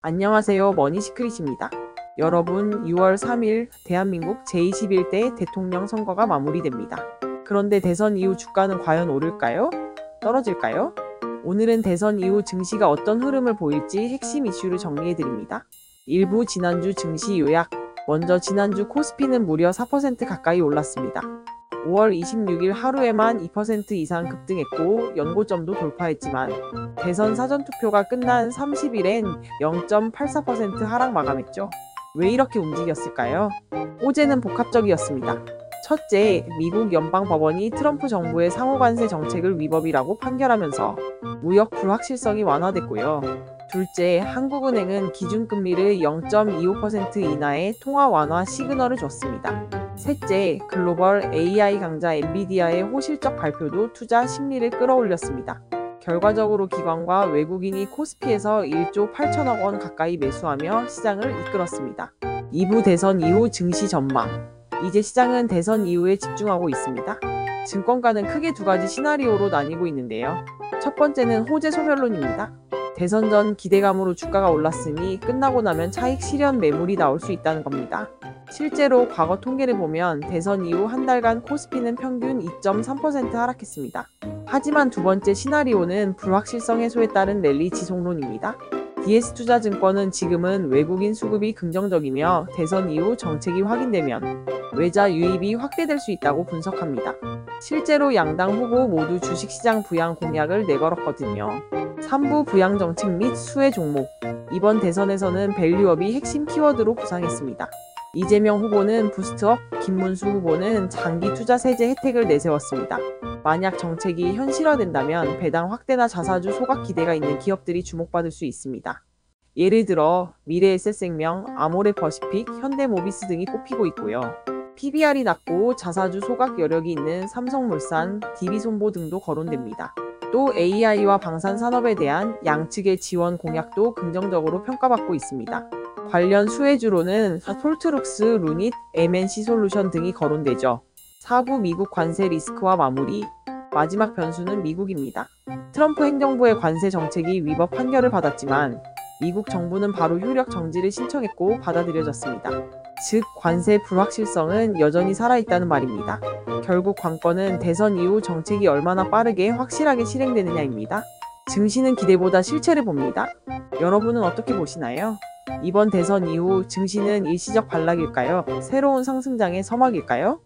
안녕하세요. 머니시크릿입니다. 여러분, 6월 3일 대한민국 제21대 대통령 선거가 마무리됩니다. 그런데 대선 이후 주가는 과연 오를까요? 떨어질까요? 오늘은 대선 이후 증시가 어떤 흐름을 보일지 핵심 이슈를 정리해드립니다. 일부 지난주 증시 요약. 먼저 지난주 코스피는 무려 4% 가까이 올랐습니다. 5월 26일 하루에만 2% 이상 급등했고 연고점도 돌파했지만 대선 사전투표가 끝난 30일엔 0.84% 하락 마감했죠. 왜 이렇게 움직였을까요? 호재는 복합적이었습니다. 첫째, 미국 연방법원이 트럼프 정부의 상호관세 정책을 위법이라고 판결하면서 무역 불확실성이 완화됐고요. 둘째, 한국은행은 기준금리를 0.25% 이하의 통화 완화 시그널을 줬습니다. 셋째, 글로벌 AI 강자 엔비디아의 호실적 발표도 투자 심리를 끌어올렸습니다. 결과적으로 기관과 외국인이 코스피에서 1조 8천억 원 가까이 매수하며 시장을 이끌었습니다. 2부 대선 이후 증시 전망. 이제 시장은 대선 이후에 집중하고 있습니다. 증권가는 크게 두 가지 시나리오로 나뉘고 있는데요. 첫 번째는 호재 소멸론입니다. 대선 전 기대감으로 주가가 올랐으니 끝나고 나면 차익 실현 매물이 나올 수 있다는 겁니다. 실제로 과거 통계를 보면 대선 이후 한 달간 코스피는 평균 2.3% 하락했습니다. 하지만 두 번째 시나리오는 불확실성 해소에 따른 랠리 지속론입니다. DS투자증권은 지금은 외국인 수급이 긍정적이며 대선 이후 정책이 확인되면 외자 유입이 확대될 수 있다고 분석합니다. 실제로 양당 후보 모두 주식시장 부양 공약을 내걸었거든요. 3부 부양 정책 및 수혜 종목. 이번 대선에서는 밸류업이 핵심 키워드로 부상했습니다. 이재명 후보는 부스트업, 김문수 후보는 장기 투자 세제 혜택을 내세웠습니다. 만약 정책이 현실화된다면 배당 확대나 자사주 소각 기대가 있는 기업들이 주목받을 수 있습니다. 예를 들어 미래에셋생명, 아모레퍼시픽, 현대모비스 등이 꼽히고 있고요. PBR이 낮고 자사주 소각 여력이 있는 삼성물산, DB손보 등도 거론됩니다. 또 AI와 방산산업에 대한 양측의 지원 공약도 긍정적으로 평가받고 있습니다. 관련 수혜주로는 폴트룩스, 루닛, MNC솔루션 등이 거론되죠. 4부 미국 관세 리스크와 마무리. 마지막 변수는 미국입니다. 트럼프 행정부의 관세 정책이 위법 판결을 받았지만 미국 정부는 바로 효력 정지를 신청했고 받아들여졌습니다. 즉 관세 불확실성은 여전히 살아있다는 말입니다. 결국 관건은 대선 이후 정책이 얼마나 빠르게 확실하게 실행되느냐입니다. 증시는 기대보다 실체를 봅니다. 여러분은 어떻게 보시나요? 이번 대선 이후 증시는 일시적 반락일까요? 새로운 상승장의 서막일까요?